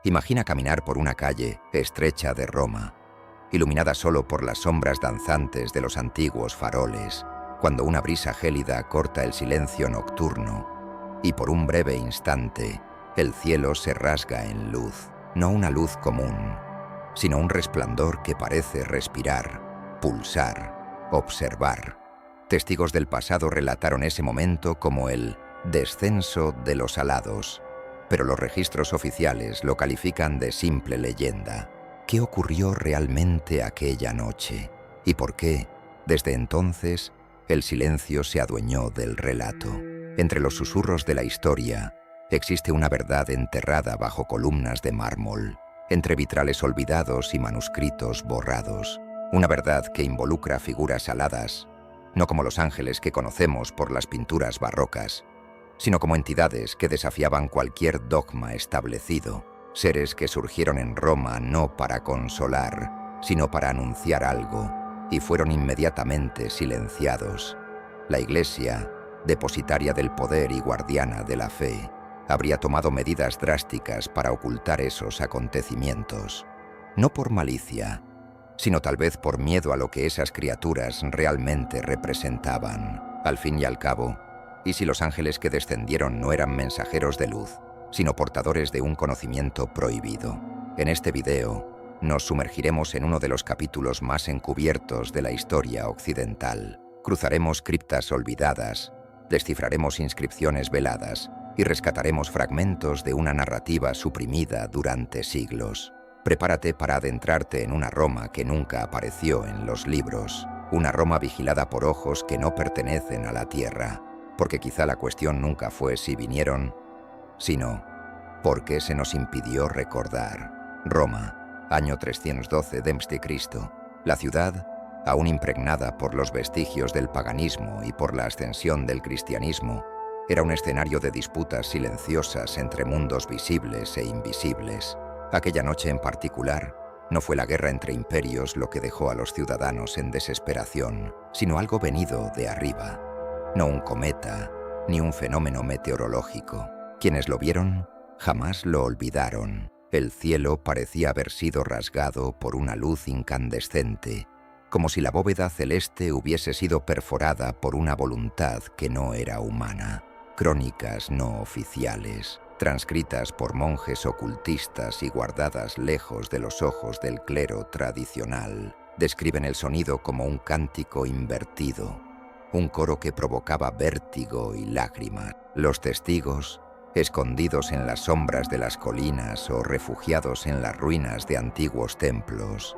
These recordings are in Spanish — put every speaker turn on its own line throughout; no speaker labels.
Imagina caminar por una calle estrecha de Roma, iluminada solo por las sombras danzantes de los antiguos faroles, cuando una brisa gélida corta el silencio nocturno y por un breve instante el cielo se rasga en luz, no una luz común, sino un resplandor que parece respirar, pulsar, observar. Testigos del pasado relataron ese momento como el descenso de los alados, pero los registros oficiales lo califican de simple leyenda. ¿Qué ocurrió realmente aquella noche? ¿Y por qué, desde entonces, el silencio se adueñó del relato? Entre los susurros de la historia, existe una verdad enterrada bajo columnas de mármol, entre vitrales olvidados y manuscritos borrados. Una verdad que involucra figuras aladas, no como los ángeles que conocemos por las pinturas barrocas, sino como entidades que desafiaban cualquier dogma establecido, seres que surgieron en Roma no para consolar, sino para anunciar algo, y fueron inmediatamente silenciados. La Iglesia, depositaria del poder y guardiana de la fe, habría tomado medidas drásticas para ocultar esos acontecimientos, no por malicia, sino tal vez por miedo a lo que esas criaturas realmente representaban. Al fin y al cabo, ¿y si los ángeles que descendieron no eran mensajeros de luz, sino portadores de un conocimiento prohibido? En este video, nos sumergiremos en uno de los capítulos más encubiertos de la historia occidental. Cruzaremos criptas olvidadas, descifraremos inscripciones veladas y rescataremos fragmentos de una narrativa suprimida durante siglos. Prepárate para adentrarte en una Roma que nunca apareció en los libros, una Roma vigilada por ojos que no pertenecen a la tierra, porque quizá la cuestión nunca fue si vinieron, sino ¿por qué se nos impidió recordar? Roma, año 312 d.C. La ciudad, aún impregnada por los vestigios del paganismo y por la ascensión del cristianismo, era un escenario de disputas silenciosas entre mundos visibles e invisibles. Aquella noche en particular, no fue la guerra entre imperios lo que dejó a los ciudadanos en desesperación, sino algo venido de arriba. No un cometa, ni un fenómeno meteorológico. Quienes lo vieron jamás lo olvidaron. El cielo parecía haber sido rasgado por una luz incandescente, como si la bóveda celeste hubiese sido perforada por una voluntad que no era humana. Crónicas no oficiales, transcritas por monjes ocultistas y guardadas lejos de los ojos del clero tradicional, describen el sonido como un cántico invertido, un coro que provocaba vértigo y lágrimas. Los testigos, escondidos en las sombras de las colinas o refugiados en las ruinas de antiguos templos,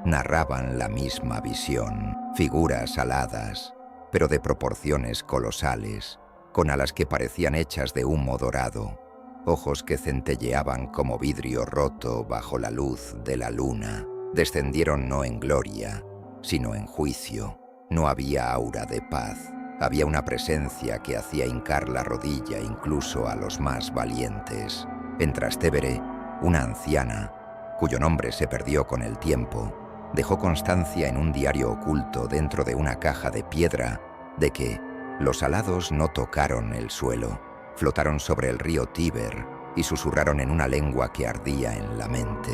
narraban la misma visión, figuras aladas, pero de proporciones colosales, con alas que parecían hechas de humo dorado, ojos que centelleaban como vidrio roto bajo la luz de la luna. Descendieron no en gloria, sino en juicio. No había aura de paz. Había una presencia que hacía hincar la rodilla incluso a los más valientes. En Trastevere, una anciana, cuyo nombre se perdió con el tiempo, dejó constancia en un diario oculto dentro de una caja de piedra de que los alados no tocaron el suelo, flotaron sobre el río Tíber y susurraron en una lengua que ardía en la mente.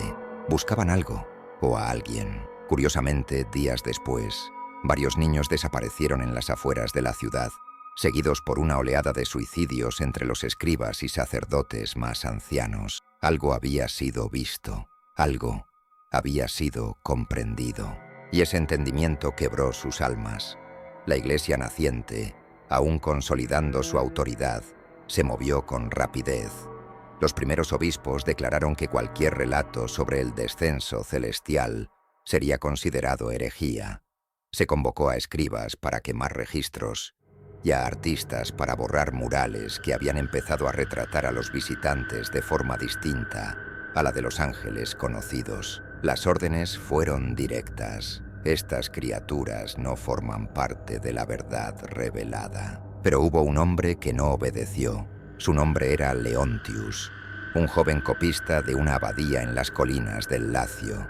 Buscaban algo o a alguien. Curiosamente, días después, varios niños desaparecieron en las afueras de la ciudad, seguidos por una oleada de suicidios entre los escribas y sacerdotes más ancianos. Algo había sido visto, algo había sido comprendido, y ese entendimiento quebró sus almas. La Iglesia naciente, aún consolidando su autoridad, se movió con rapidez. Los primeros obispos declararon que cualquier relato sobre el descenso celestial sería considerado herejía. Se convocó a escribas para quemar registros y a artistas para borrar murales que habían empezado a retratar a los visitantes de forma distinta a la de los ángeles conocidos. Las órdenes fueron directas. Estas criaturas no forman parte de la verdad revelada. Pero hubo un hombre que no obedeció. Su nombre era Leontius, un joven copista de una abadía en las colinas del Lacio.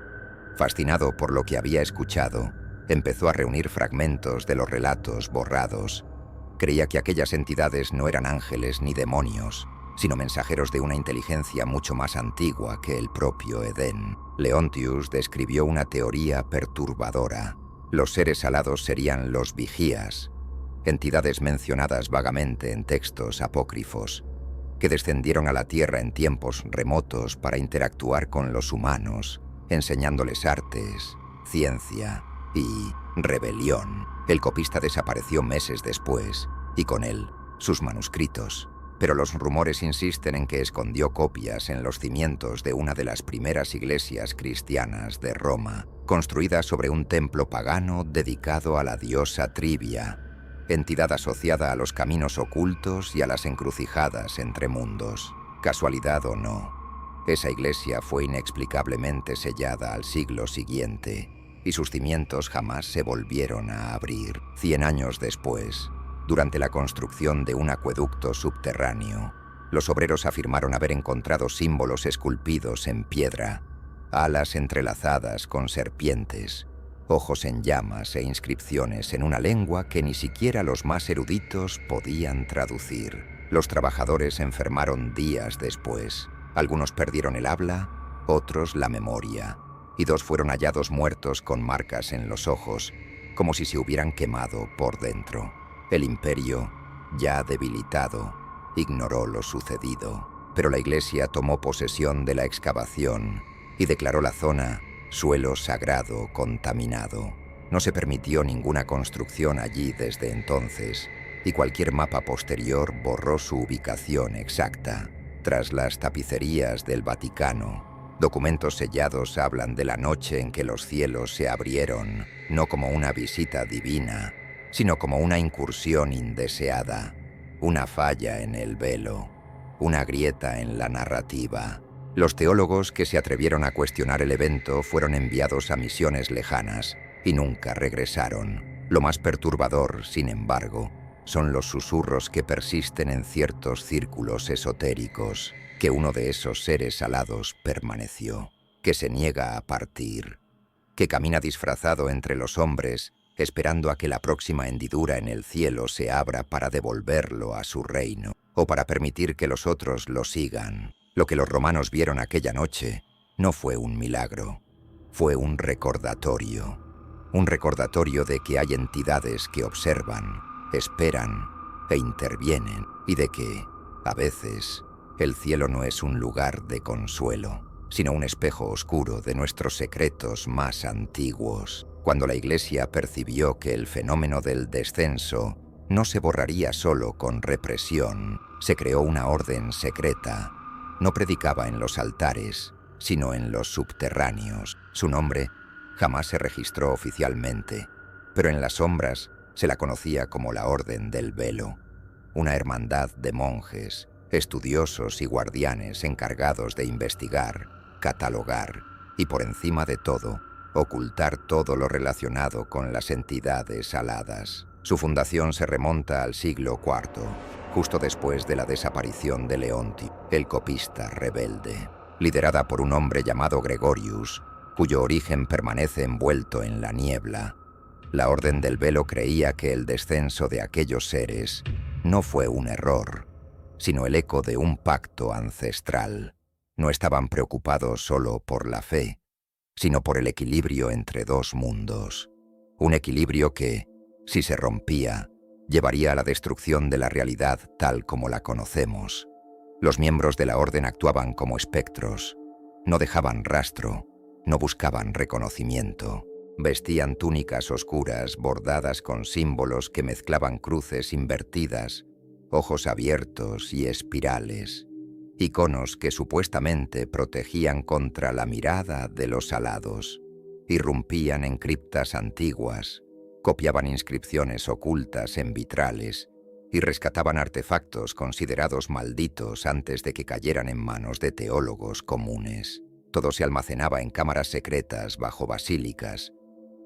Fascinado por lo que había escuchado, empezó a reunir fragmentos de los relatos borrados. Creía que aquellas entidades no eran ángeles ni demonios, sino mensajeros de una inteligencia mucho más antigua que el propio Edén. Leontius describió una teoría perturbadora. Los seres alados serían los vigías, entidades mencionadas vagamente en textos apócrifos, que descendieron a la Tierra en tiempos remotos para interactuar con los humanos, enseñándoles artes, ciencia y rebelión. El copista desapareció meses después, y con él sus manuscritos, pero los rumores insisten en que escondió copias en los cimientos de una de las primeras iglesias cristianas de Roma, construida sobre un templo pagano dedicado a la diosa Trivia, entidad asociada a los caminos ocultos y a las encrucijadas entre mundos. Casualidad o no, esa iglesia fue inexplicablemente sellada al siglo siguiente, y sus cimientos jamás se volvieron a abrir. 100 años después, durante la construcción de un acueducto subterráneo, los obreros afirmaron haber encontrado símbolos esculpidos en piedra, alas entrelazadas con serpientes, ojos en llamas e inscripciones en una lengua que ni siquiera los más eruditos podían traducir. Los trabajadores enfermaron días después. Algunos perdieron el habla, otros la memoria, y 2 fueron hallados muertos con marcas en los ojos, como si se hubieran quemado por dentro. El imperio, ya debilitado, ignoró lo sucedido, pero la iglesia tomó posesión de la excavación y declaró la zona suelo sagrado contaminado. No se permitió ninguna construcción allí desde entonces, y cualquier mapa posterior borró su ubicación exacta. Tras las tapicerías del Vaticano, documentos sellados hablan de la noche en que los cielos se abrieron, no como una visita divina, sino como una incursión indeseada, una falla en el velo, una grieta en la narrativa. Los teólogos que se atrevieron a cuestionar el evento fueron enviados a misiones lejanas y nunca regresaron. Lo más perturbador, sin embargo, son los susurros que persisten en ciertos círculos esotéricos, que uno de esos seres alados permaneció, que se niega a partir, que camina disfrazado entre los hombres, esperando a que la próxima hendidura en el cielo se abra para devolverlo a su reino, o para permitir que los otros lo sigan. Lo que los romanos vieron aquella noche no fue un milagro, fue un recordatorio de que hay entidades que observan, esperan e intervienen, y de que, a veces, el cielo no es un lugar de consuelo, sino un espejo oscuro de nuestros secretos más antiguos. Cuando la Iglesia percibió que el fenómeno del descenso no se borraría solo con represión, se creó una orden secreta. No predicaba en los altares, sino en los subterráneos. Su nombre jamás se registró oficialmente, pero en las sombras se la conocía como la Orden del Velo, una hermandad de monjes, estudiosos y guardianes encargados de investigar, catalogar y, por encima de todo, ocultar todo lo relacionado con las entidades aladas. Su fundación se remonta al siglo IV, justo después de la desaparición de Leontius, el copista rebelde, liderada por un hombre llamado Gregorius, cuyo origen permanece envuelto en la niebla. La Orden del Velo creía que el descenso de aquellos seres no fue un error, sino el eco de un pacto ancestral. No estaban preocupados solo por la fe, sino por el equilibrio entre 2 mundos. Un equilibrio que, si se rompía, llevaría a la destrucción de la realidad tal como la conocemos. Los miembros de la orden actuaban como espectros, no dejaban rastro, no buscaban reconocimiento. Vestían túnicas oscuras bordadas con símbolos que mezclaban cruces invertidas, ojos abiertos y espirales, iconos que supuestamente protegían contra la mirada de los alados. Irrumpían en criptas antiguas, copiaban inscripciones ocultas en vitrales y rescataban artefactos considerados malditos antes de que cayeran en manos de teólogos comunes. Todo se almacenaba en cámaras secretas bajo basílicas,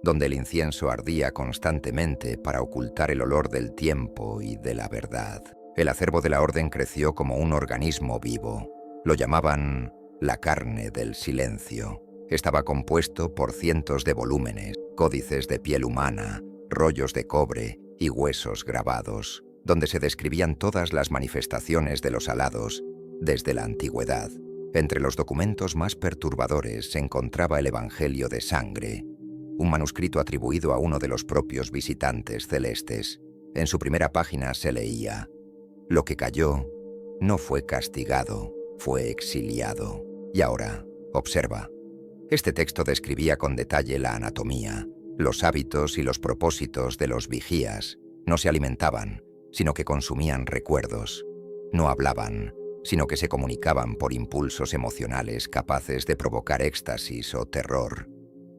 donde el incienso ardía constantemente para ocultar el olor del tiempo y de la verdad. El acervo de la orden creció como un organismo vivo. Lo llamaban la carne del silencio. Estaba compuesto por cientos de volúmenes, códices de piel humana, rollos de cobre y huesos grabados, donde se describían todas las manifestaciones de los alados desde la antigüedad. Entre los documentos más perturbadores se encontraba el Evangelio de Sangre, un manuscrito atribuido a uno de los propios visitantes celestes. En su primera página se leía: «Lo que cayó no fue castigado, fue exiliado». Y ahora, observa. Este texto describía con detalle la anatomía, los hábitos y los propósitos de los vigías. No se alimentaban, sino que consumían recuerdos. No hablaban, sino que se comunicaban por impulsos emocionales capaces de provocar éxtasis o terror.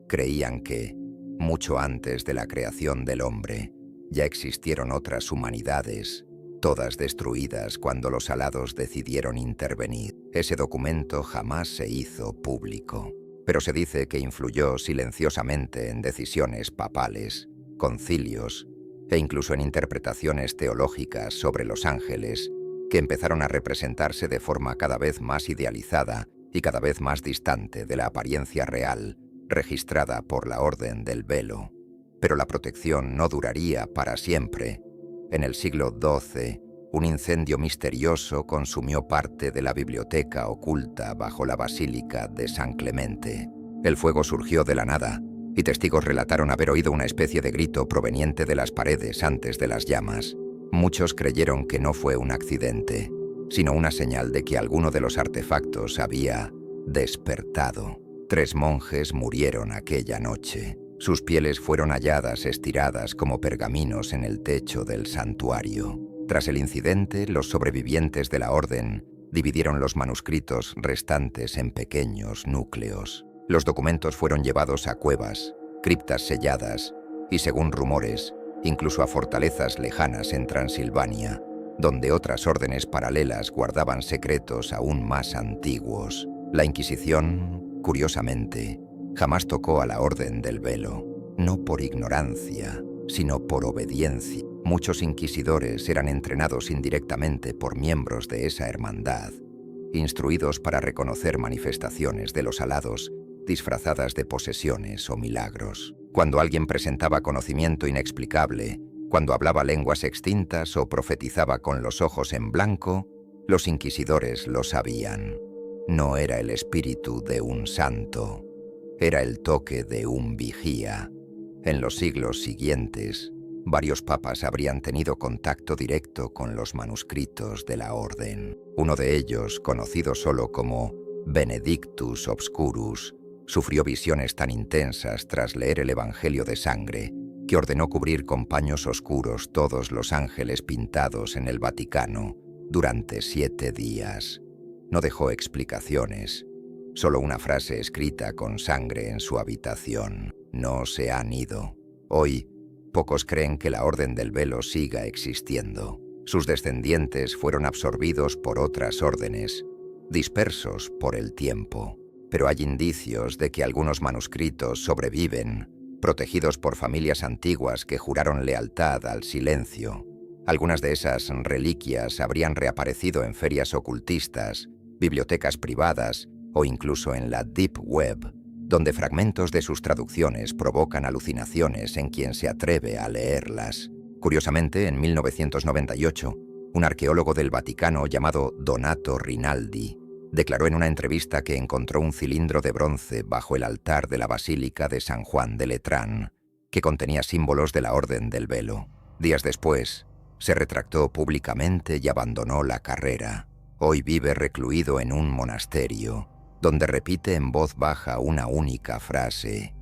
Creían que, mucho antes de la creación del hombre, ya existieron otras humanidades, todas destruidas cuando los alados decidieron intervenir. Ese documento jamás se hizo público, pero se dice que influyó silenciosamente en decisiones papales, concilios e incluso en interpretaciones teológicas sobre los ángeles, que empezaron a representarse de forma cada vez más idealizada y cada vez más distante de la apariencia real, registrada por la Orden del Velo. Pero la protección no duraría para siempre. En el siglo XII, un incendio misterioso consumió parte de la biblioteca oculta bajo la Basílica de San Clemente. El fuego surgió de la nada, y testigos relataron haber oído una especie de grito proveniente de las paredes antes de las llamas. Muchos creyeron que no fue un accidente, sino una señal de que alguno de los artefactos había despertado. 3 monjes murieron aquella noche. Sus pieles fueron halladas estiradas como pergaminos en el techo del santuario. Tras el incidente, los sobrevivientes de la orden dividieron los manuscritos restantes en pequeños núcleos. Los documentos fueron llevados a cuevas, criptas selladas y, según rumores, incluso a fortalezas lejanas en Transilvania, donde otras órdenes paralelas guardaban secretos aún más antiguos. La Inquisición, curiosamente, jamás tocó a la Orden del Velo, no por ignorancia, sino por obediencia. Muchos inquisidores eran entrenados indirectamente por miembros de esa hermandad, instruidos para reconocer manifestaciones de los alados disfrazadas de posesiones o milagros. Cuando alguien presentaba conocimiento inexplicable, cuando hablaba lenguas extintas o profetizaba con los ojos en blanco, los inquisidores lo sabían. No era el espíritu de un santo, era el toque de un vigía. En los siglos siguientes, varios papas habrían tenido contacto directo con los manuscritos de la orden. Uno de ellos, conocido solo como Benedictus Obscurus, sufrió visiones tan intensas tras leer el Evangelio de Sangre que ordenó cubrir con paños oscuros todos los ángeles pintados en el Vaticano durante 7 días. No dejó explicaciones, solo una frase escrita con sangre en su habitación: «No se han ido». Hoy, pocos creen que la Orden del Velo siga existiendo. Sus descendientes fueron absorbidos por otras órdenes, dispersos por el tiempo. Pero hay indicios de que algunos manuscritos sobreviven, protegidos por familias antiguas que juraron lealtad al silencio. Algunas de esas reliquias habrían reaparecido en ferias ocultistas, bibliotecas privadas o incluso en la Deep Web, donde fragmentos de sus traducciones provocan alucinaciones en quien se atreve a leerlas. Curiosamente, en 1998, un arqueólogo del Vaticano llamado Donato Rinaldi declaró en una entrevista que encontró un cilindro de bronce bajo el altar de la Basílica de San Juan de Letrán, que contenía símbolos de la Orden del Velo. Días después, se retractó públicamente y abandonó la carrera. Hoy vive recluido en un monasterio, donde repite en voz baja una única frase: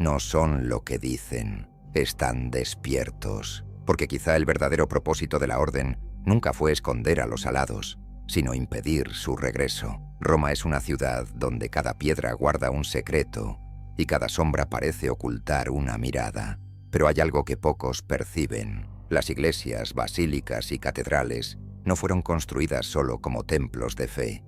«No son lo que dicen, están despiertos», porque quizá el verdadero propósito de la Orden nunca fue esconder a los alados, sino impedir su regreso. Roma es una ciudad donde cada piedra guarda un secreto y cada sombra parece ocultar una mirada. Pero hay algo que pocos perciben. Las iglesias, basílicas y catedrales no fueron construidas solo como templos de fe,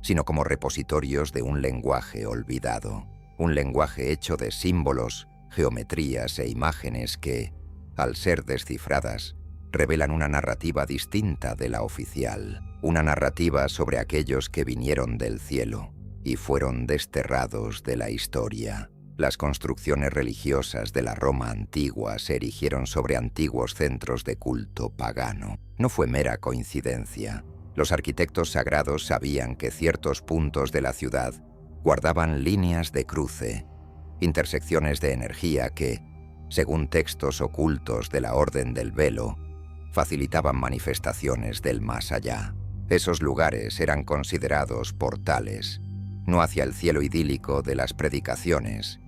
sino como repositorios de un lenguaje olvidado. Un lenguaje hecho de símbolos, geometrías e imágenes que, al ser descifradas, revelan una narrativa distinta de la oficial. Una narrativa sobre aquellos que vinieron del cielo y fueron desterrados de la historia. Las construcciones religiosas de la Roma antigua se erigieron sobre antiguos centros de culto pagano. No fue mera coincidencia. Los arquitectos sagrados sabían que ciertos puntos de la ciudad guardaban líneas de cruce, intersecciones de energía que, según textos ocultos de la Orden del Velo, facilitaban manifestaciones del más allá. Esos lugares eran considerados portales, no hacia el cielo idílico de las predicaciones,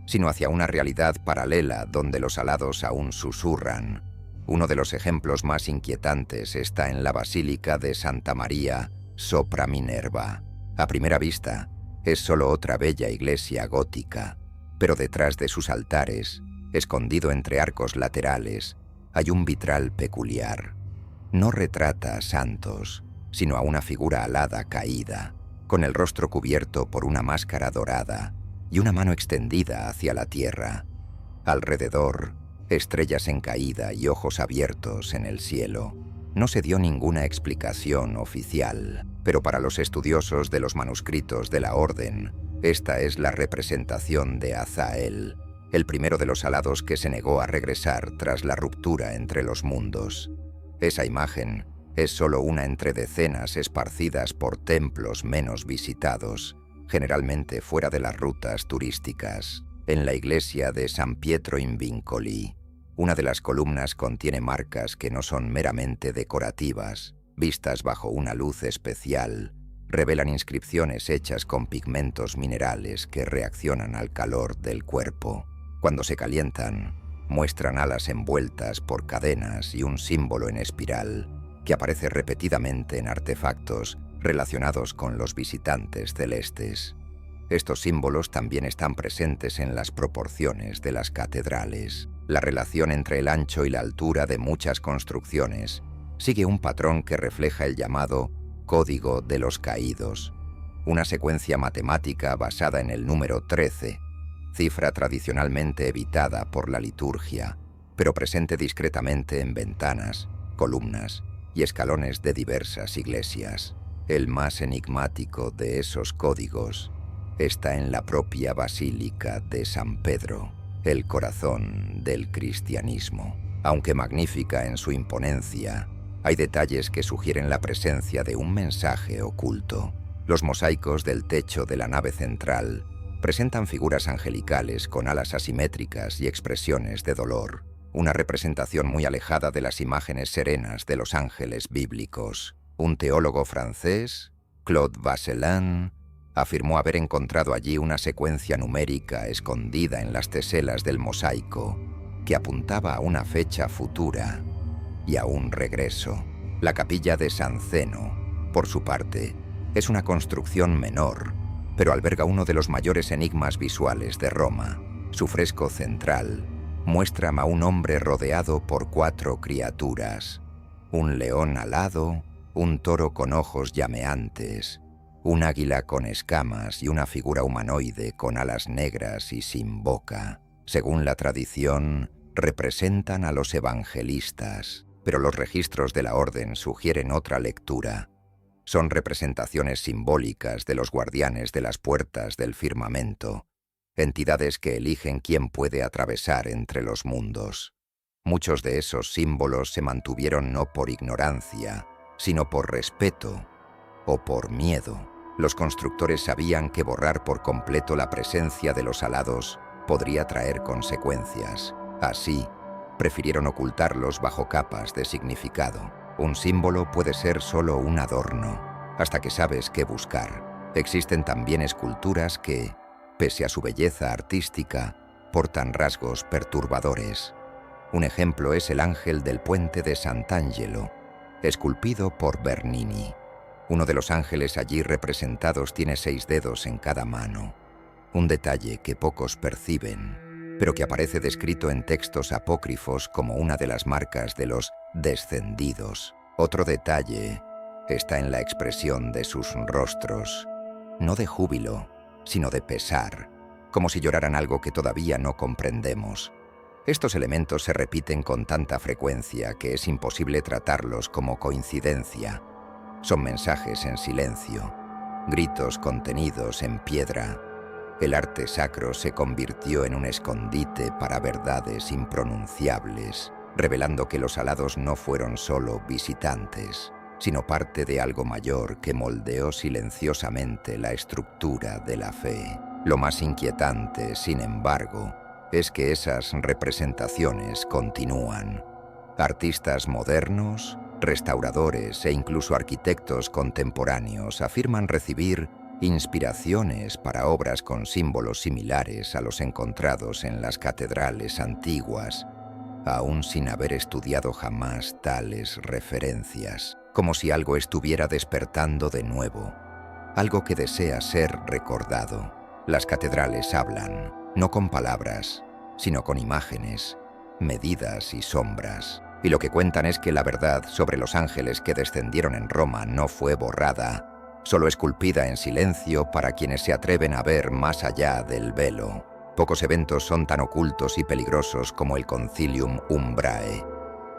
sino hacia una realidad paralela donde los alados aún susurran. Uno de los ejemplos más inquietantes está en la Basílica de Santa María sopra Minerva. A primera vista, es solo otra bella iglesia gótica, pero detrás de sus altares, escondido entre arcos laterales, hay un vitral peculiar. No retrata a santos, sino a una figura alada caída, con el rostro cubierto por una máscara dorada y una mano extendida hacia la tierra. Alrededor, estrellas en caída y ojos abiertos en el cielo. No se dio ninguna explicación oficial, pero para los estudiosos de los manuscritos de la Orden, esta es la representación de Azael, el primero de los alados que se negó a regresar tras la ruptura entre los mundos. Esa imagen es solo una entre decenas esparcidas por templos menos visitados, generalmente fuera de las rutas turísticas. En la iglesia de San Pietro in Vincoli, una de las columnas contiene marcas que no son meramente decorativas. Vistas bajo una luz especial, revelan inscripciones hechas con pigmentos minerales que reaccionan al calor del cuerpo. Cuando se calientan, muestran alas envueltas por cadenas y un símbolo en espiral que aparece repetidamente en artefactos relacionados con los visitantes celestes. Estos símbolos también están presentes en las proporciones de las catedrales. La relación entre el ancho y la altura de muchas construcciones sigue un patrón que refleja el llamado Código de los Caídos, una secuencia matemática basada en el número 13, cifra tradicionalmente evitada por la liturgia, pero presente discretamente en ventanas, columnas y escalones de diversas iglesias. El más enigmático de esos códigos está en la propia Basílica de San Pedro, el corazón del cristianismo. Aunque magnífica en su imponencia, hay detalles que sugieren la presencia de un mensaje oculto. Los mosaicos del techo de la nave central presentan figuras angelicales con alas asimétricas y expresiones de dolor, una representación muy alejada de las imágenes serenas de los ángeles bíblicos. Un teólogo francés, Claude Vasselin, afirmó haber encontrado allí una secuencia numérica escondida en las teselas del mosaico que apuntaba a una fecha futura y a un regreso. La capilla de San Zeno, por su parte, es una construcción menor, pero alberga uno de los mayores enigmas visuales de Roma. Su fresco central muestra a un hombre rodeado por 4 criaturas: un león alado, un toro con ojos llameantes, un águila con escamas y una figura humanoide con alas negras y sin boca. Según la tradición, representan a los evangelistas, pero los registros de la Orden sugieren otra lectura. Son representaciones simbólicas de los guardianes de las puertas del firmamento, entidades que eligen quién puede atravesar entre los mundos. Muchos de esos símbolos se mantuvieron no por ignorancia, sino por respeto o por miedo. Los constructores sabían que borrar por completo la presencia de los alados podría traer consecuencias. Así, prefirieron ocultarlos bajo capas de significado. Un símbolo puede ser solo un adorno, hasta que sabes qué buscar. Existen también esculturas que, pese a su belleza artística, portan rasgos perturbadores. Un ejemplo es el ángel del puente de Sant'Angelo, esculpido por Bernini. Uno de los ángeles allí representados tiene 6 dedos en cada mano, un detalle que pocos perciben, pero que aparece descrito en textos apócrifos como una de las marcas de los descendidos. Otro detalle está en la expresión de sus rostros, no de júbilo, sino de pesar, como si lloraran algo que todavía no comprendemos. Estos elementos se repiten con tanta frecuencia que es imposible tratarlos como coincidencia. Son mensajes en silencio, gritos contenidos en piedra. El arte sacro se convirtió en un escondite para verdades impronunciables, revelando que los alados no fueron solo visitantes, sino parte de algo mayor que moldeó silenciosamente la estructura de la fe. Lo más inquietante, sin embargo, es que esas representaciones continúan. Artistas modernos, restauradores e incluso arquitectos contemporáneos afirman recibir inspiraciones para obras con símbolos similares a los encontrados en las catedrales antiguas, aún sin haber estudiado jamás tales referencias, como si algo estuviera despertando de nuevo, algo que desea ser recordado. Las catedrales hablan, no con palabras, sino con imágenes, medidas y sombras. Y lo que cuentan es que la verdad sobre los ángeles que descendieron en Roma no fue borrada, solo esculpida en silencio para quienes se atreven a ver más allá del velo. Pocos eventos son tan ocultos y peligrosos como el Concilium Umbrae,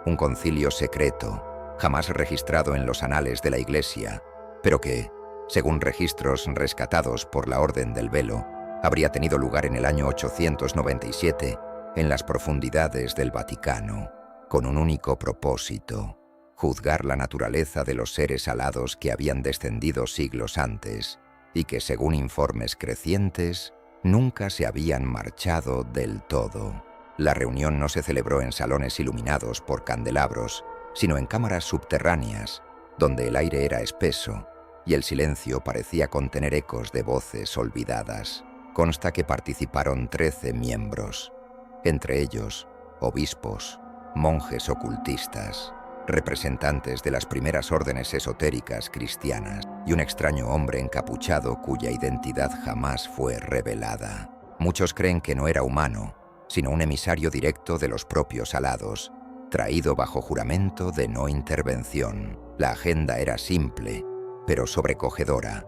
un concilio secreto, jamás registrado en los anales de la Iglesia, pero que, según registros rescatados por la Orden del Velo, habría tenido lugar en el año 897 en las profundidades del Vaticano, con un único propósito: juzgar la naturaleza de los seres alados que habían descendido siglos antes y que, según informes crecientes, nunca se habían marchado del todo. La reunión no se celebró en salones iluminados por candelabros, sino en cámaras subterráneas, donde el aire era espeso y el silencio parecía contener ecos de voces olvidadas. Consta que participaron 13 miembros, entre ellos obispos, monjes ocultistas, representantes de las primeras órdenes esotéricas cristianas y un extraño hombre encapuchado cuya identidad jamás fue revelada. Muchos creen que no era humano, sino un emisario directo de los propios alados, traído bajo juramento de no intervención. La agenda era simple, pero sobrecogedora: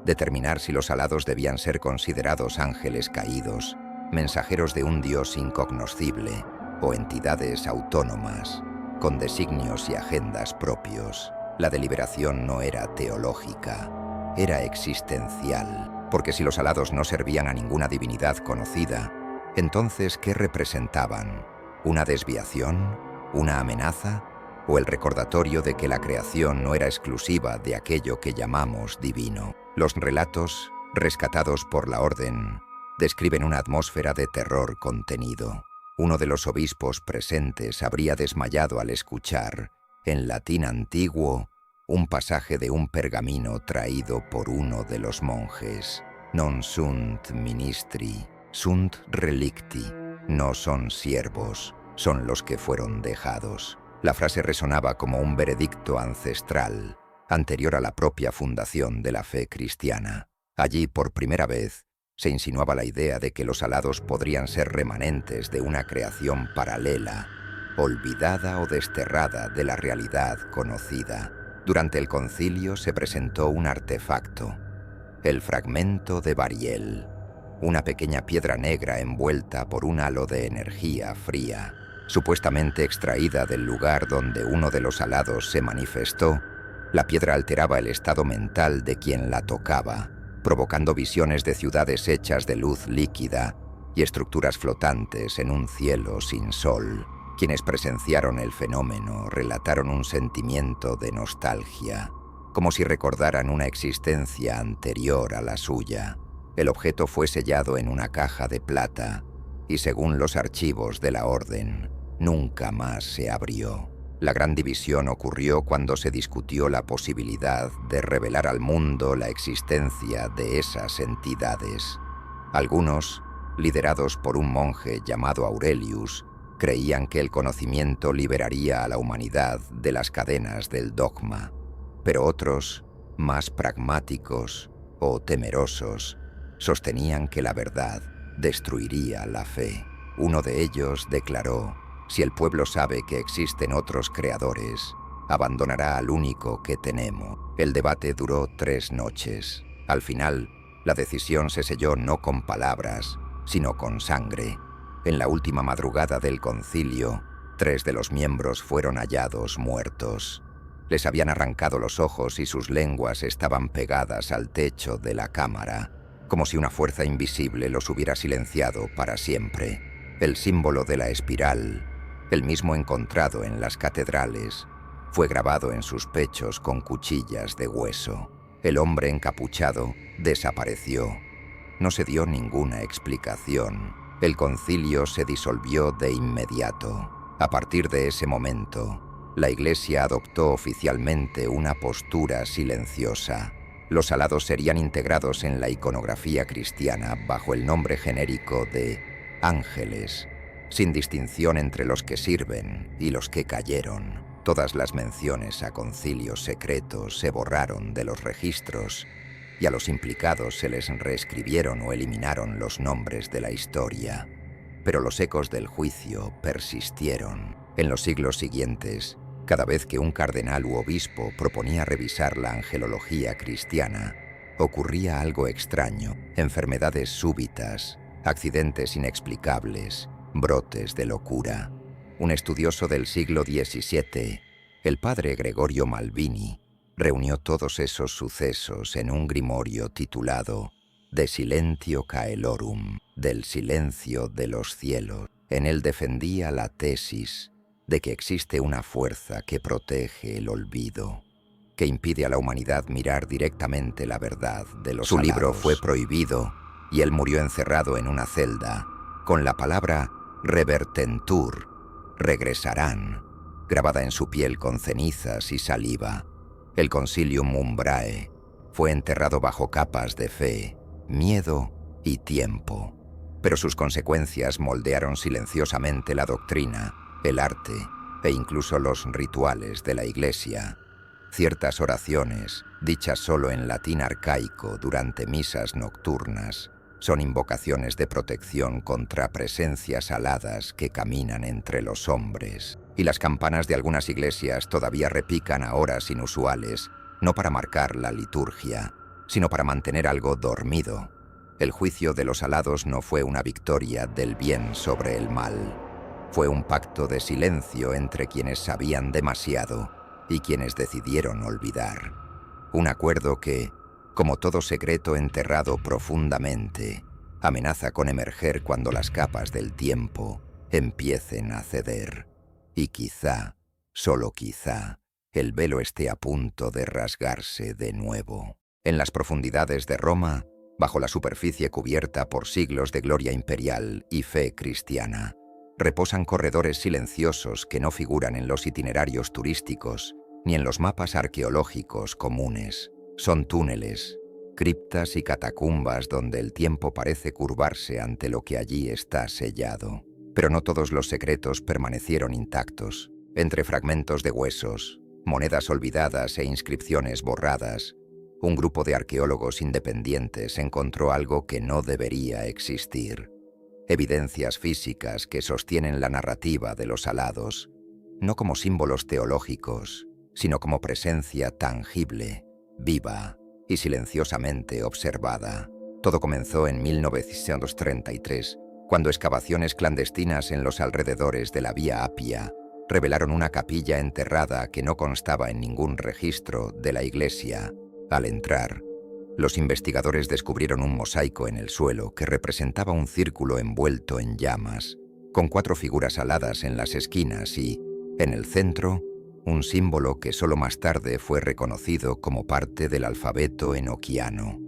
determinar si los alados debían ser considerados ángeles caídos, mensajeros de un dios incognoscible o entidades autónomas, con designios y agendas propios. La deliberación no era teológica, era existencial, porque si los alados no servían a ninguna divinidad conocida, entonces ¿qué representaban? ¿Una desviación? ¿Una amenaza? ¿O el recordatorio de que la creación no era exclusiva de aquello que llamamos divino? Los relatos, rescatados por la Orden, describen una atmósfera de terror contenido. Uno de los obispos presentes habría desmayado al escuchar, en latín antiguo, un pasaje de un pergamino traído por uno de los monjes. Non sunt ministri, sunt relicti. No son siervos, son los que fueron dejados. La frase resonaba como un veredicto ancestral, anterior a la propia fundación de la fe cristiana. Allí, por primera vez, se insinuaba la idea de que los alados podrían ser remanentes de una creación paralela, olvidada o desterrada de la realidad conocida. Durante el concilio se presentó un artefacto, el fragmento de Bariel, una pequeña piedra negra envuelta por un halo de energía fría, supuestamente extraída del lugar donde uno de los alados se manifestó. La piedra alteraba el estado mental de quien la tocaba, provocando visiones de ciudades hechas de luz líquida y estructuras flotantes en un cielo sin sol. Quienes presenciaron el fenómeno relataron un sentimiento de nostalgia, como si recordaran una existencia anterior a la suya. El objeto fue sellado en una caja de plata y, según los archivos de la Orden, nunca más se abrió. La gran división ocurrió cuando se discutió la posibilidad de revelar al mundo la existencia de esas entidades. Algunos, liderados por un monje llamado Aurelius, creían que el conocimiento liberaría a la humanidad de las cadenas del dogma, pero otros, más pragmáticos o temerosos, sostenían que la verdad destruiría la fe. Uno de ellos declaró: si el pueblo sabe que existen otros creadores, abandonará al único que tenemos. El debate duró 3 noches. Al final, la decisión se selló no con palabras, sino con sangre. En la última madrugada del concilio, 3 de los miembros fueron hallados muertos. Les habían arrancado los ojos y sus lenguas estaban pegadas al techo de la cámara, como si una fuerza invisible los hubiera silenciado para siempre. El símbolo de la espiral, el mismo encontrado en las catedrales, Fue grabado en sus pechos con cuchillas de hueso. El hombre encapuchado desapareció. No se dio ninguna explicación. El concilio se disolvió de inmediato. A partir de ese momento, la Iglesia adoptó oficialmente una postura silenciosa. Los alados serían integrados en la iconografía cristiana bajo el nombre genérico de ángeles, sin distinción entre los que sirven y los que cayeron. Todas las menciones a concilios secretos se borraron de los registros y a los implicados se les reescribieron o eliminaron los nombres de la historia. Pero los ecos del juicio persistieron. En los siglos siguientes, cada vez que un cardenal u obispo proponía revisar la angelología cristiana, ocurría algo extraño: enfermedades súbitas, accidentes inexplicables, brotes de locura. Un estudioso del siglo XVII, el padre Gregorio Malvini, reunió todos esos sucesos en un grimorio titulado De Silentio Caelorum, del silencio de los cielos. En él defendía la tesis de que existe una fuerza que protege el olvido, que impide a la humanidad mirar directamente la verdad de los alados. Su libro fue prohibido y él murió encerrado en una celda, con la palabra revertentur, regresarán, grabada en su piel con cenizas y saliva. El Concilium Umbrae fue enterrado bajo capas de fe, miedo y tiempo, pero sus consecuencias moldearon silenciosamente la doctrina, el arte e incluso los rituales de la Iglesia. Ciertas oraciones, dichas solo en latín arcaico durante misas nocturnas, son invocaciones de protección contra presencias aladas que caminan entre los hombres. Y las campanas de algunas iglesias todavía repican a horas inusuales, no para marcar la liturgia, sino para mantener algo dormido. El juicio de los alados no fue una victoria del bien sobre el mal. Fue un pacto de silencio entre quienes sabían demasiado y quienes decidieron olvidar. Un acuerdo que, como todo secreto enterrado profundamente, amenaza con emerger cuando las capas del tiempo empiecen a ceder. Y quizá, solo quizá, el velo esté a punto de rasgarse de nuevo. En las profundidades de Roma, bajo la superficie cubierta por siglos de gloria imperial y fe cristiana, reposan corredores silenciosos que no figuran en los itinerarios turísticos ni en los mapas arqueológicos comunes. Son túneles, criptas y catacumbas donde el tiempo parece curvarse ante lo que allí está sellado. Pero no todos los secretos permanecieron intactos. Entre fragmentos de huesos, monedas olvidadas e inscripciones borradas, un grupo de arqueólogos independientes encontró algo que no debería existir. Evidencias físicas que sostienen la narrativa de los alados, no como símbolos teológicos, sino como presencia tangible, viva y silenciosamente observada. Todo comenzó en 1933, cuando excavaciones clandestinas en los alrededores de la Vía Apia revelaron una capilla enterrada que no constaba en ningún registro de la iglesia. Al entrar, los investigadores descubrieron un mosaico en el suelo que representaba un círculo envuelto en llamas, con 4 figuras aladas en las esquinas y, en el centro, un símbolo que solo más tarde fue reconocido como parte del alfabeto enoquiano,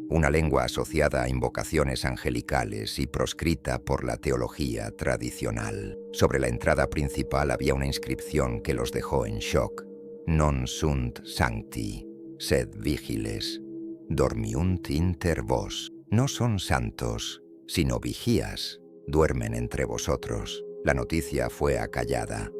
una lengua asociada a invocaciones angelicales y proscrita por la teología tradicional. Sobre la entrada principal había una inscripción que los dejó en shock: Non sunt sancti, sed vigiles, dormiunt inter vos. No son santos, sino vigías, duermen entre vosotros. La noticia fue acallada.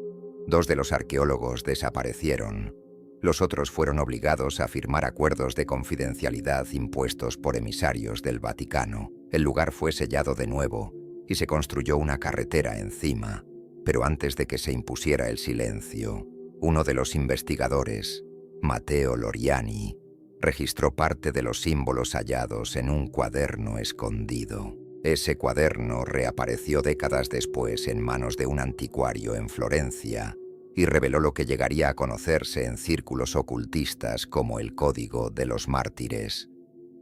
2 de los arqueólogos desaparecieron. Los otros fueron obligados a firmar acuerdos de confidencialidad impuestos por emisarios del Vaticano. El lugar fue sellado de nuevo y se construyó una carretera encima. Pero antes de que se impusiera el silencio, uno de los investigadores, Matteo Loriani, registró parte de los símbolos hallados en un cuaderno escondido. Ese cuaderno reapareció décadas después en manos de un anticuario en Florencia y reveló lo que llegaría a conocerse en círculos ocultistas como el Código de los Mártires.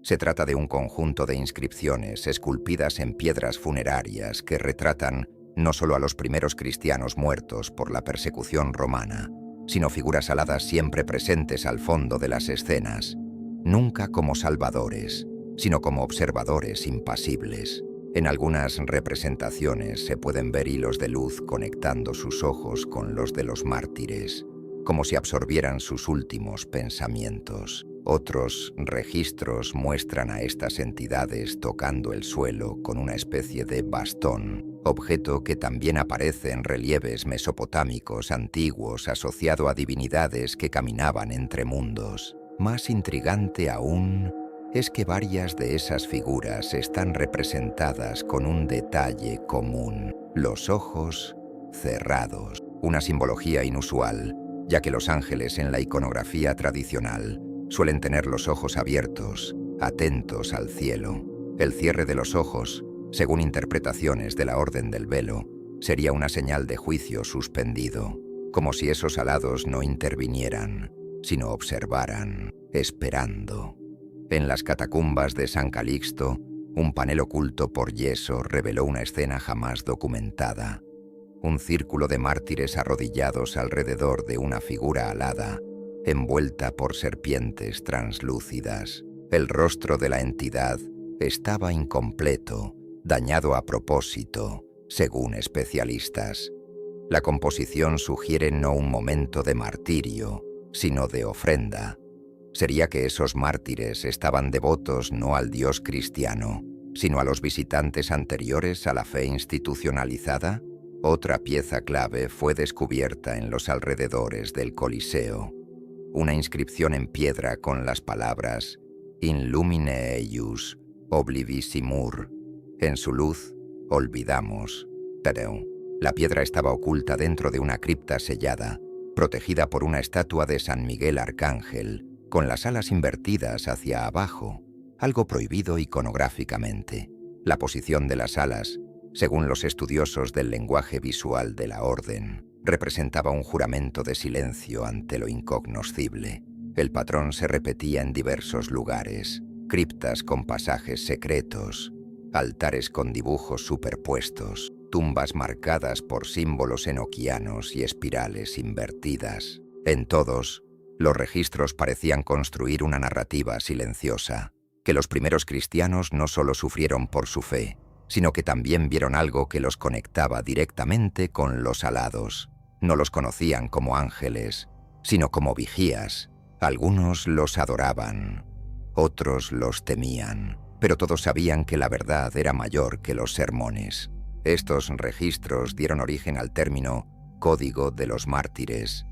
Se trata de un conjunto de inscripciones esculpidas en piedras funerarias que retratan no solo a los primeros cristianos muertos por la persecución romana, sino figuras aladas siempre presentes al fondo de las escenas, nunca como salvadores, sino como observadores impasibles. En algunas representaciones se pueden ver hilos de luz conectando sus ojos con los de los mártires, como si absorbieran sus últimos pensamientos. Otros registros muestran a estas entidades tocando el suelo con una especie de bastón, objeto que también aparece en relieves mesopotámicos antiguos asociado a divinidades que caminaban entre mundos. Más intrigante aún es que varias de esas figuras están representadas con un detalle común: los ojos cerrados, una simbología inusual, ya que los ángeles en la iconografía tradicional suelen tener los ojos abiertos, atentos al cielo. El cierre de los ojos, según interpretaciones de la Orden del Velo, sería una señal de juicio suspendido, como si esos alados no intervinieran, sino observaran, esperando. En las catacumbas de San Calixto, un panel oculto por yeso reveló una escena jamás documentada: un círculo de mártires arrodillados alrededor de una figura alada, envuelta por serpientes translúcidas. El rostro de la entidad estaba incompleto, dañado a propósito, según especialistas. La composición sugiere no un momento de martirio, sino de ofrenda. ¿Sería que esos mártires estaban devotos no al Dios cristiano, sino a los visitantes anteriores a la fe institucionalizada? Otra pieza clave fue descubierta en los alrededores del Coliseo: una inscripción en piedra con las palabras «In lumine eius, oblivissimur», en su luz, olvidamos. Pero la piedra estaba oculta dentro de una cripta sellada, protegida por una estatua de San Miguel Arcángel, con las alas invertidas hacia abajo, algo prohibido iconográficamente. La posición de las alas, según los estudiosos del lenguaje visual de la orden, representaba un juramento de silencio ante lo incognoscible. El patrón se repetía en diversos lugares: criptas con pasajes secretos, altares con dibujos superpuestos, tumbas marcadas por símbolos enoquianos y espirales invertidas. En todos, los registros parecían construir una narrativa silenciosa, que los primeros cristianos no solo sufrieron por su fe, sino que también vieron algo que los conectaba directamente con los alados. No los conocían como ángeles, sino como vigías. Algunos los adoraban, otros los temían, pero todos sabían que la verdad era mayor que los sermones. Estos registros dieron origen al término «código de los mártires»,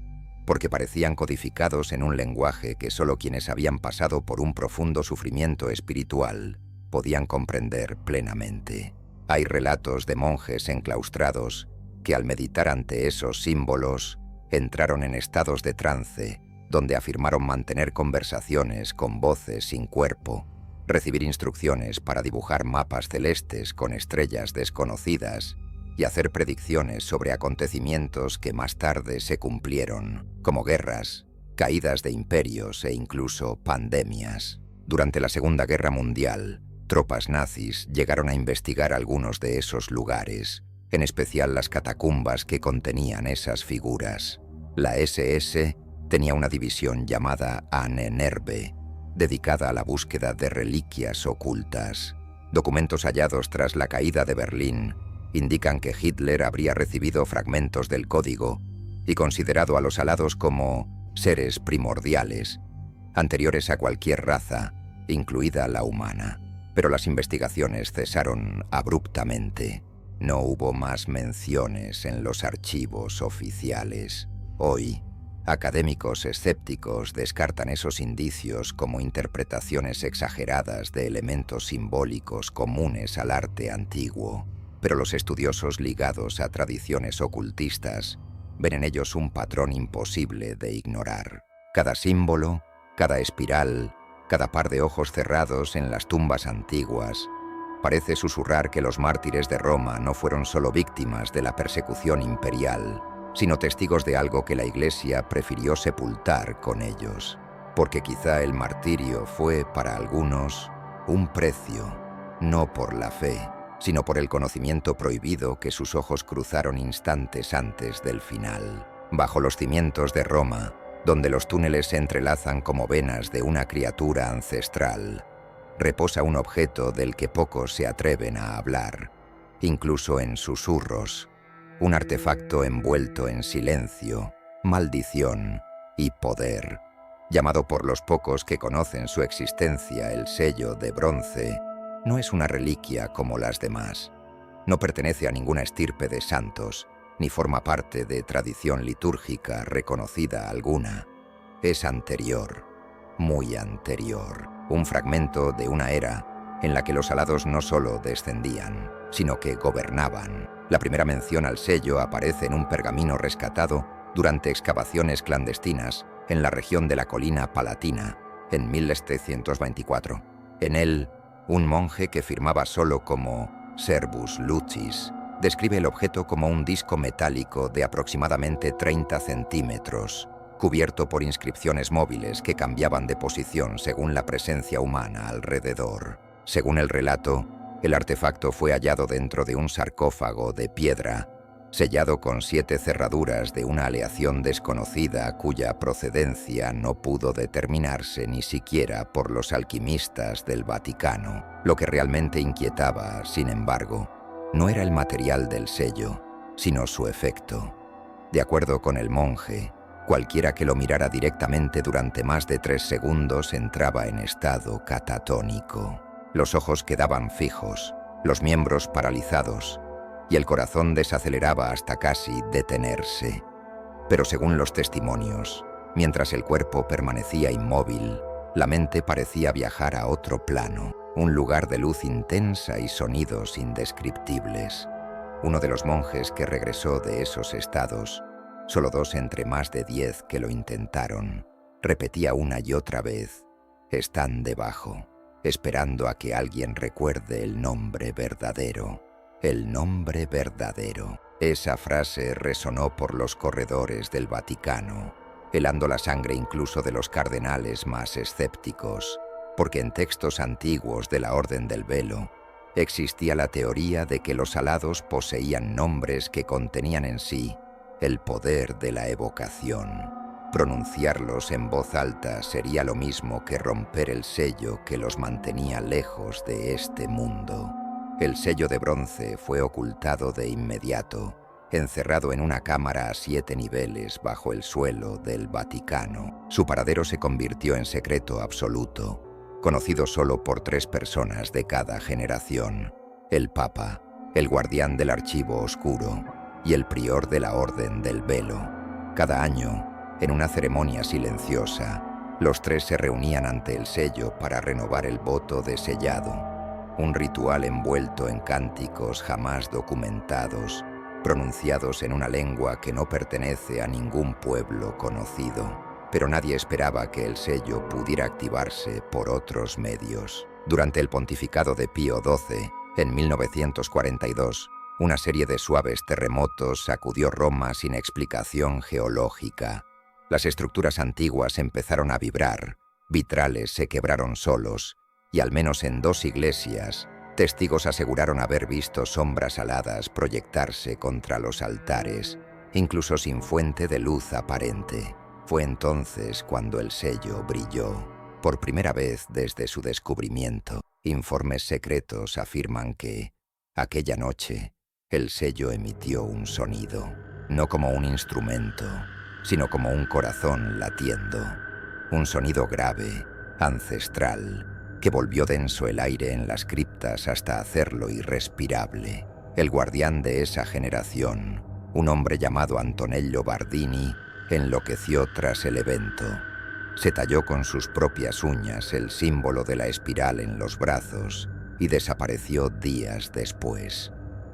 porque parecían codificados en un lenguaje que solo quienes habían pasado por un profundo sufrimiento espiritual podían comprender plenamente. Hay relatos de monjes enclaustrados que, al meditar ante esos símbolos, entraron en estados de trance, donde afirmaron mantener conversaciones con voces sin cuerpo, recibir instrucciones para dibujar mapas celestes con estrellas desconocidas y hacer predicciones sobre acontecimientos que más tarde se cumplieron, como guerras, caídas de imperios e incluso pandemias. Durante la Segunda Guerra Mundial, tropas nazis llegaron a investigar algunos de esos lugares, en especial las catacumbas que contenían esas figuras. La SS tenía una división llamada Ahnenerbe, dedicada a la búsqueda de reliquias ocultas. Documentos hallados tras la caída de Berlín indican que Hitler habría recibido fragmentos del código y considerado a los alados como seres primordiales, anteriores a cualquier raza, incluida la humana. Pero las investigaciones cesaron abruptamente. No hubo más menciones en los archivos oficiales. Hoy, académicos escépticos descartan esos indicios como interpretaciones exageradas de elementos simbólicos comunes al arte antiguo. Pero los estudiosos ligados a tradiciones ocultistas ven en ellos un patrón imposible de ignorar. Cada símbolo, cada espiral, cada par de ojos cerrados en las tumbas antiguas, parece susurrar que los mártires de Roma no fueron solo víctimas de la persecución imperial, sino testigos de algo que la Iglesia prefirió sepultar con ellos. Porque quizá el martirio fue, para algunos, un precio, no por la fe, sino por el conocimiento prohibido que sus ojos cruzaron instantes antes del final. Bajo los cimientos de Roma, donde los túneles se entrelazan como venas de una criatura ancestral, reposa un objeto del que pocos se atreven a hablar, incluso en susurros, un artefacto envuelto en silencio, maldición y poder, llamado por los pocos que conocen su existencia el sello de bronce. No es una reliquia como las demás. No pertenece a ninguna estirpe de santos, ni forma parte de tradición litúrgica reconocida alguna. Es anterior, muy anterior, un fragmento de una era en la que los alados no solo descendían, sino que gobernaban. La primera mención al sello aparece en un pergamino rescatado durante excavaciones clandestinas en la región de la colina Palatina, en 1724. En él, un monje que firmaba solo como Servus Lucis describe el objeto como un disco metálico de aproximadamente 30 centímetros, cubierto por inscripciones móviles que cambiaban de posición según la presencia humana alrededor. Según el relato, el artefacto fue hallado dentro de un sarcófago de piedra, sellado con 7 cerraduras de una aleación desconocida cuya procedencia no pudo determinarse ni siquiera por los alquimistas del Vaticano. Lo que realmente inquietaba, sin embargo, no era el material del sello, sino su efecto. De acuerdo con el monje, cualquiera que lo mirara directamente durante más de 3 segundos entraba en estado catatónico. Los ojos quedaban fijos, los miembros paralizados, y el corazón desaceleraba hasta casi detenerse. Pero según los testimonios, mientras el cuerpo permanecía inmóvil, la mente parecía viajar a otro plano, un lugar de luz intensa y sonidos indescriptibles. Uno de los monjes que regresó de esos estados, solo 2 entre más de 10 que lo intentaron, repetía una y otra vez: están debajo, esperando a que alguien recuerde el nombre verdadero. El nombre verdadero. Esa frase resonó por los corredores del Vaticano, helando la sangre incluso de los cardenales más escépticos, porque en textos antiguos de la Orden del Velo existía la teoría de que los alados poseían nombres que contenían en sí el poder de la evocación. Pronunciarlos en voz alta sería lo mismo que romper el sello que los mantenía lejos de este mundo. El sello de bronce fue ocultado de inmediato, encerrado en una cámara a 7 niveles bajo el suelo del Vaticano. Su paradero se convirtió en secreto absoluto, conocido solo por 3 personas de cada generación: el Papa, el guardián del archivo oscuro y el prior de la Orden del Velo. Cada año, en una ceremonia silenciosa, los 3 se reunían ante el sello para renovar el voto de sellado, un ritual envuelto en cánticos jamás documentados, pronunciados en una lengua que no pertenece a ningún pueblo conocido. Pero nadie esperaba que el sello pudiera activarse por otros medios. Durante el pontificado de Pío XII, en 1942, una serie de suaves terremotos sacudió Roma sin explicación geológica. Las estructuras antiguas empezaron a vibrar, vitrales se quebraron solos, y al menos en 2 iglesias, testigos aseguraron haber visto sombras aladas proyectarse contra los altares, incluso sin fuente de luz aparente. Fue entonces cuando el sello brilló, por primera vez desde su descubrimiento. Informes secretos afirman que, aquella noche, el sello emitió un sonido, no como un instrumento, sino como un corazón latiendo. Un sonido grave, ancestral, que volvió denso el aire en las criptas hasta hacerlo irrespirable. El guardián de esa generación, un hombre llamado Antonello Bardini, enloqueció tras el evento. Se talló con sus propias uñas el símbolo de la espiral en los brazos y desapareció días después.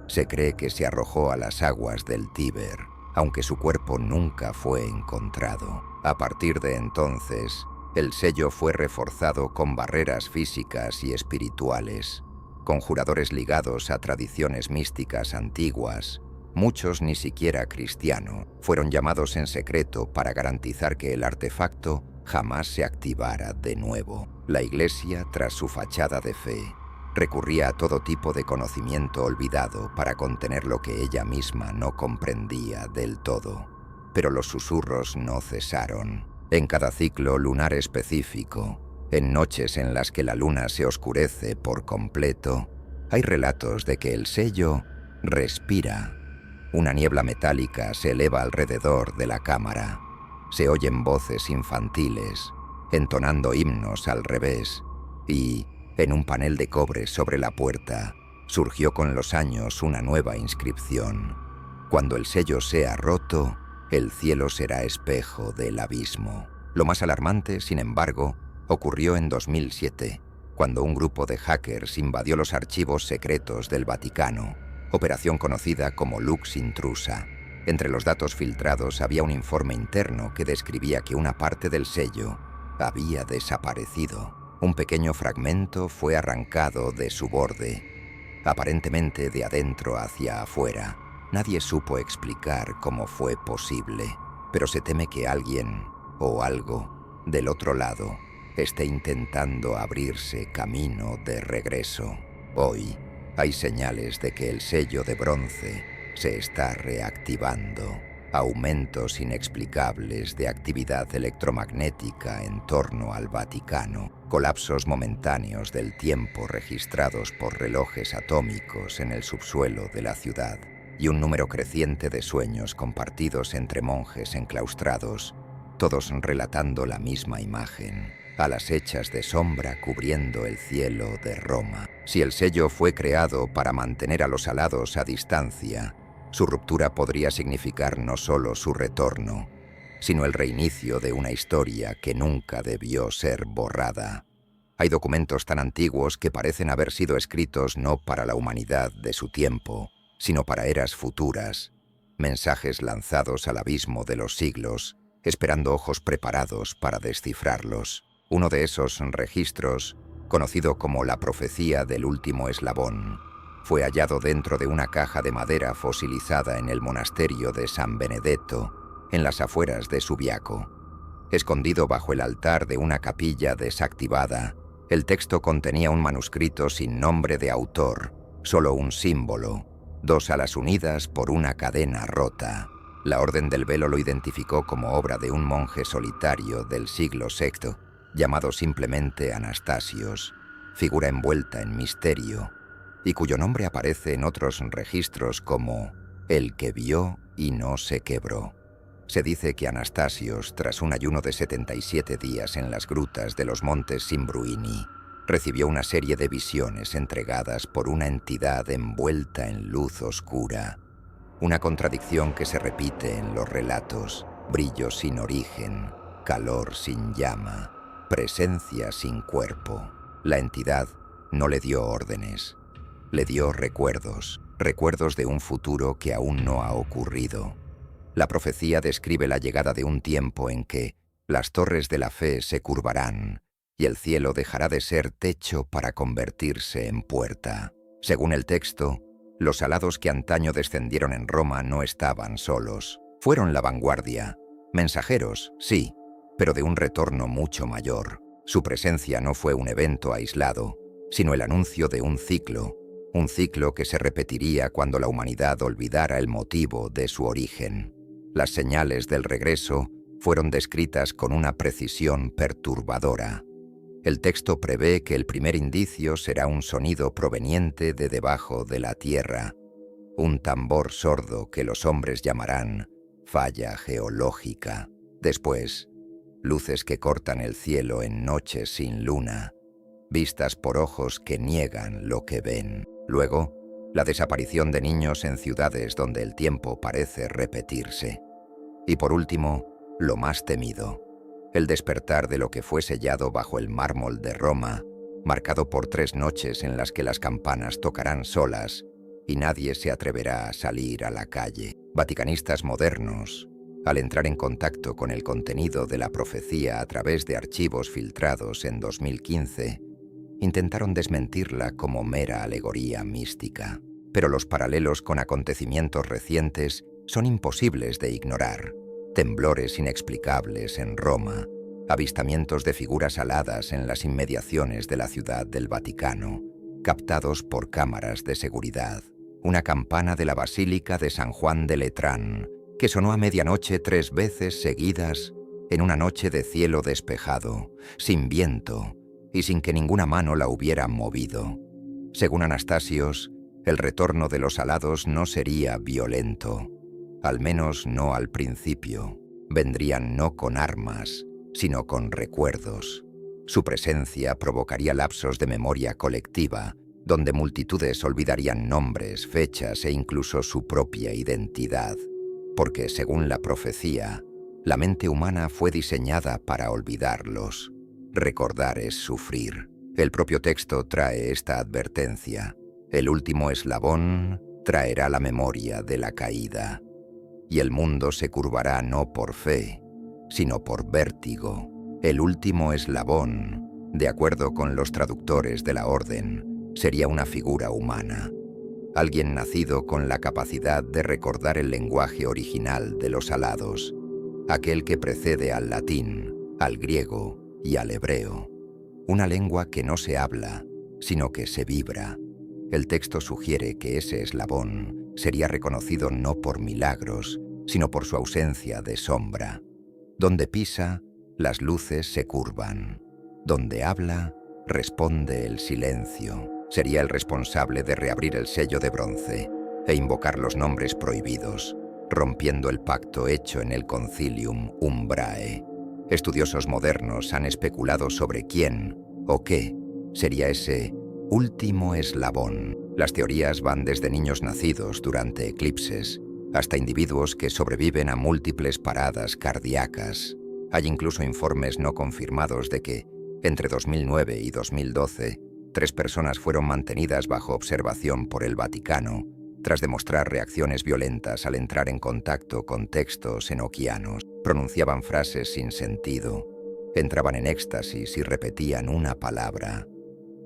Se cree que se arrojó a las aguas del Tíber, aunque su cuerpo nunca fue encontrado. A partir de entonces, el sello fue reforzado con barreras físicas y espirituales. Conjuradores ligados a tradiciones místicas antiguas, muchos ni siquiera cristianos, fueron llamados en secreto para garantizar que el artefacto jamás se activara de nuevo. La Iglesia, tras su fachada de fe, recurría a todo tipo de conocimiento olvidado para contener lo que ella misma no comprendía del todo. pero los susurros no cesaron. En cada ciclo lunar específico, en noches en las que la luna se oscurece por completo, hay relatos de que el sello respira. Una niebla metálica se eleva alrededor de la cámara. Se oyen voces infantiles, entonando himnos al revés, y, en un panel de cobre sobre la puerta, surgió con los años una nueva inscripción. Cuando el sello sea roto, el cielo será espejo del abismo. Lo más alarmante, sin embargo, ocurrió en 2007, cuando un grupo de hackers invadió los archivos secretos del Vaticano, operación conocida como Lux Intrusa. Entre los datos filtrados había un informe interno que describía que una parte del sello había desaparecido. Un pequeño fragmento fue arrancado de su borde, aparentemente de adentro hacia afuera. Nadie supo explicar cómo fue posible, pero se teme que alguien o algo del otro lado esté intentando abrirse camino de regreso. Hoy hay señales de que el sello de bronce se está reactivando. Aumentos inexplicables de actividad electromagnética en torno al Vaticano, colapsos momentáneos del tiempo registrados por relojes atómicos en el subsuelo de la ciudad, y un número creciente de sueños compartidos entre monjes enclaustrados, todos relatando la misma imagen, alas hechas de sombra cubriendo el cielo de Roma. Si el sello fue creado para mantener a los alados a distancia, su ruptura podría significar no solo su retorno, sino el reinicio de una historia que nunca debió ser borrada. Hay documentos tan antiguos que parecen haber sido escritos no para la humanidad de su tiempo, sino para eras futuras, mensajes lanzados al abismo de los siglos, esperando ojos preparados para descifrarlos. Uno de esos registros, conocido como la profecía del último eslabón, fue hallado dentro de una caja de madera fosilizada en el monasterio de San Benedetto, en las afueras de Subiaco. Escondido bajo el altar de una capilla desactivada, el texto contenía un manuscrito sin nombre de autor, solo un símbolo, 2 alas unidas por una cadena rota. La Orden del Velo lo identificó como obra de un monje solitario del siglo VI, llamado simplemente Anastasios, figura envuelta en misterio, y cuyo nombre aparece en otros registros como el que vio y no se quebró. Se dice que Anastasios, tras un ayuno de 77 días en las grutas de los montes Simbruini, recibió una serie de visiones entregadas por una entidad envuelta en luz oscura, una contradicción que se repite en los relatos: brillo sin origen, calor sin llama, presencia sin cuerpo. La entidad no le dio órdenes, le dio recuerdos de un futuro que aún no ha ocurrido. La profecía describe la llegada de un tiempo en que las torres de la fe se curvarán y el cielo dejará de ser techo para convertirse en puerta. Según el texto, los alados que antaño descendieron en Roma no estaban solos. Fueron la vanguardia, mensajeros, sí, pero de un retorno mucho mayor. Su presencia no fue un evento aislado, sino el anuncio de un ciclo que se repetiría cuando la humanidad olvidara el motivo de su origen. Las señales del regreso fueron descritas con una precisión perturbadora. El texto prevé que el primer indicio será un sonido proveniente de debajo de la tierra, un tambor sordo que los hombres llamarán falla geológica. Después, luces que cortan el cielo en noches sin luna, vistas por ojos que niegan lo que ven. Luego, la desaparición de niños en ciudades donde el tiempo parece repetirse. Y por último, lo más temido, el despertar de lo que fue sellado bajo el mármol de Roma, marcado por 3 noches en las que las campanas tocarán solas y nadie se atreverá a salir a la calle. Vaticanistas modernos, al entrar en contacto con el contenido de la profecía a través de archivos filtrados en 2015, intentaron desmentirla como mera alegoría mística. Pero los paralelos con acontecimientos recientes son imposibles de ignorar. Temblores inexplicables en Roma, avistamientos de figuras aladas en las inmediaciones de la ciudad del Vaticano, captados por cámaras de seguridad, una campana de la Basílica de San Juan de Letrán, que sonó a medianoche 3 veces seguidas en una noche de cielo despejado, sin viento y sin que ninguna mano la hubiera movido. Según Anastasios, el retorno de los alados no sería violento, al menos no al principio. Vendrían no con armas, sino con recuerdos. Su presencia provocaría lapsos de memoria colectiva, donde multitudes olvidarían nombres, fechas e incluso su propia identidad. Porque, según la profecía, la mente humana fue diseñada para olvidarlos. Recordar es sufrir. El propio texto trae esta advertencia. El último eslabón traerá la memoria de la caída. Y el mundo se curvará no por fe, sino por vértigo. El último eslabón, de acuerdo con los traductores de la orden, sería una figura humana. Alguien nacido con la capacidad de recordar el lenguaje original de los alados, aquel que precede al latín, al griego y al hebreo. Una lengua que no se habla, sino que se vibra. El texto sugiere que ese eslabón sería reconocido no por milagros, sino por su ausencia de sombra. Donde pisa, las luces se curvan. Donde habla, responde el silencio. Sería el responsable de reabrir el sello de bronce e invocar los nombres prohibidos, rompiendo el pacto hecho en el Concilium Umbrae. Estudiosos modernos han especulado sobre quién o qué sería ese último eslabón. Las teorías van desde niños nacidos durante eclipses hasta individuos que sobreviven a múltiples paradas cardíacas. Hay incluso informes no confirmados de que, entre 2009 y 2012, 3 personas fueron mantenidas bajo observación por el Vaticano tras demostrar reacciones violentas al entrar en contacto con textos enoquianos. Pronunciaban frases sin sentido, entraban en éxtasis y repetían una palabra.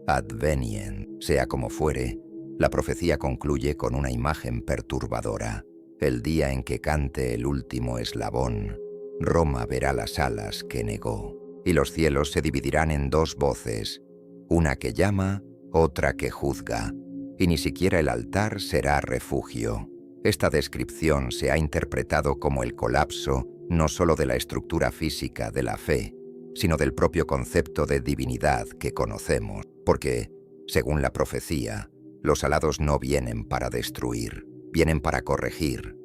Advenient. Sea como fuere, la profecía concluye con una imagen perturbadora. El día en que cante el último eslabón, Roma verá las alas que negó, y los cielos se dividirán en 2 voces, una que llama, otra que juzga, y ni siquiera el altar será refugio. Esta descripción se ha interpretado como el colapso no solo de la estructura física de la fe, sino del propio concepto de divinidad que conocemos, porque, según la profecía, los alados no vienen para destruir, vienen para corregir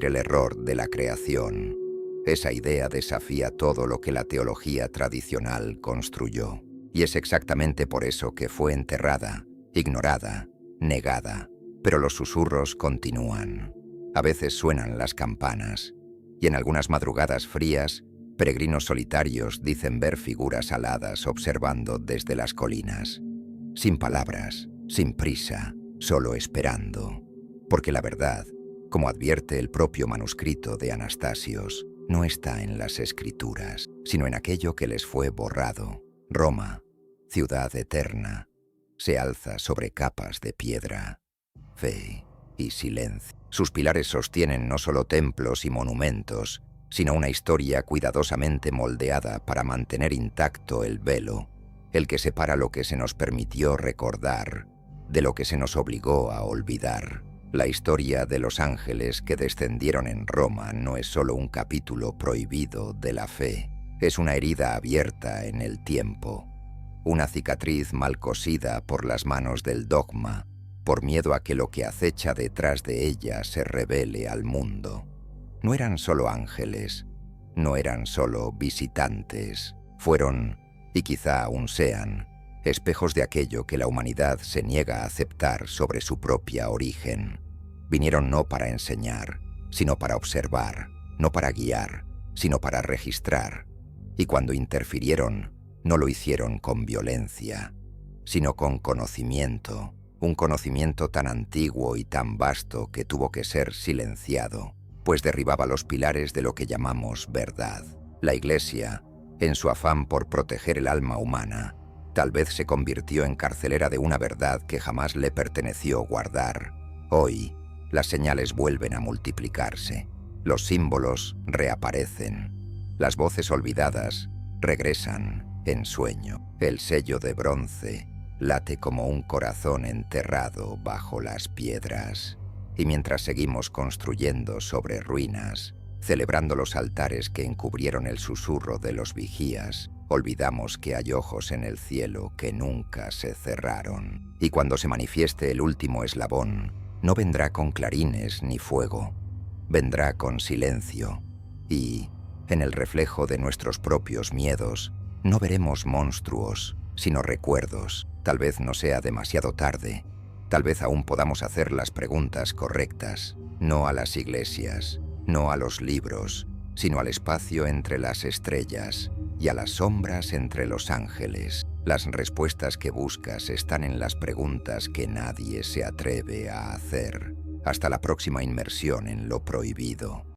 el error de la creación. Esa idea desafía todo lo que la teología tradicional construyó, y es exactamente por eso que fue enterrada, ignorada, negada. Pero los susurros continúan. A veces suenan las campanas, y en algunas madrugadas frías, peregrinos solitarios dicen ver figuras aladas observando desde las colinas, sin palabras, sin prisa, solo esperando. Porque la verdad, como advierte el propio manuscrito de Anastasios, no está en las escrituras, sino en aquello que les fue borrado. Roma, ciudad eterna, se alza sobre capas de piedra, fe y silencio. Sus pilares sostienen no solo templos y monumentos, sino una historia cuidadosamente moldeada para mantener intacto el velo, el que separa lo que se nos permitió recordar de lo que se nos obligó a olvidar. La historia de los ángeles que descendieron en Roma no es solo un capítulo prohibido de la fe, es una herida abierta en el tiempo, una cicatriz mal cosida por las manos del dogma, por miedo a que lo que acecha detrás de ella se revele al mundo. No eran solo ángeles, no eran solo visitantes, fueron, y quizá aún sean, espejos de aquello que la humanidad se niega a aceptar sobre su propia origen. Vinieron no para enseñar, sino para observar, no para guiar, sino para registrar. Y cuando interfirieron, no lo hicieron con violencia, sino con conocimiento, un conocimiento tan antiguo y tan vasto que tuvo que ser silenciado, pues derribaba los pilares de lo que llamamos verdad. La Iglesia, en su afán por proteger el alma humana, tal vez se convirtió en carcelera de una verdad que jamás le perteneció guardar. Hoy, las señales vuelven a multiplicarse, los símbolos reaparecen, las voces olvidadas regresan en sueño. El sello de bronce late como un corazón enterrado bajo las piedras. Y mientras seguimos construyendo sobre ruinas, celebrando los altares que encubrieron el susurro de los vigías, olvidamos que hay ojos en el cielo que nunca se cerraron. Y cuando se manifieste el último eslabón, no vendrá con clarines ni fuego, vendrá con silencio. Y, en el reflejo de nuestros propios miedos, no veremos monstruos, sino recuerdos. Tal vez no sea demasiado tarde, tal vez aún podamos hacer las preguntas correctas, no a las iglesias, no a los libros, sino al espacio entre las estrellas y a las sombras entre los ángeles. Las respuestas que buscas están en las preguntas que nadie se atreve a hacer. Hasta la próxima inmersión en lo prohibido.